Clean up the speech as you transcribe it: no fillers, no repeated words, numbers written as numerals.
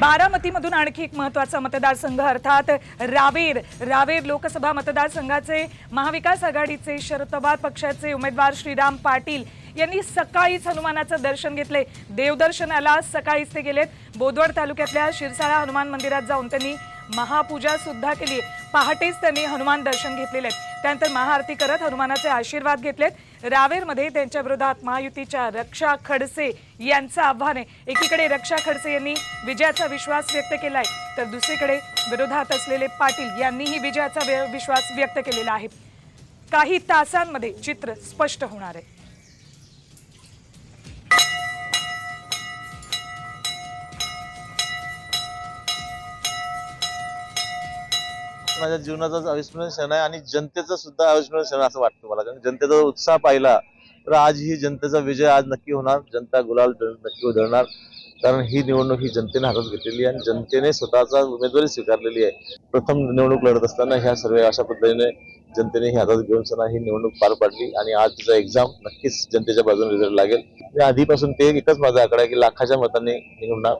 बारामतीमधून आणखी एक महत्त्वाचा मतदारसंघ अर्थात रावेर लोकसभा मतदारसंघाचे महाविकास आघाडीचे शरद पवार पक्षाचे उमेदवार श्रीराम पाटील यांनी सकाळीच हनुमानाचं दर्शन घेतले। देवदर्शनाला सकाळीच ते गेलेत। बोदवड तालुक्यातल्या शिरसाळा हनुमान मंदिरात जाऊन त्यांनी महापूजा सुद्धा केली। पहाटेच त्यांनी हनुमान दर्शन घेतलेले। त्यानंतर महाआरती करत हनुमानाचे आशीर्वाद घेतलेत। रावेरमध्ये त्यांच्या विरोधात महायुतीच्या रक्षा खडसे यांचं आव्हान आहे। एकीकडे रक्षा खडसे यांनी विजयाचा विश्वास व्यक्त केलाय, तर दुसरीकडे विरोधात असलेले पाटील यांनीही विजयाचा विश्वास व्यक्त केलेला आहे। काही तासांमध्ये चित्र स्पष्ट होणार आहे। माझ्या जीवनाचा अविस्मरणीय क्षण आहे आणि जनतेचा सुद्धा अविस्मरणीय क्षण असं वाटतं मला, कारण जनतेचा उत्साह पाहिला तर आज ही जनतेचा विजय आज नक्की होणार। जनता गुलाल नक्की उधळणार, कारण ही निवडणूक ही जनतेने हातात घेतलेली आहे आणि जनतेने स्वतःचा उमेदवारी स्वीकारलेली आहे। प्रथम निवडणूक लढत असताना ह्या सर्व अशा पद्धतीने जनतेने ही हातात घेऊन सना ही निवडणूक पार पाडली आणि आज तिचा एक्झाम नक्कीच जनतेच्या बाजूने रिझल्ट लागेल। आधीपासून ते एकच माझा आकडा आहे की लाखाच्या मतांनी निवडणार।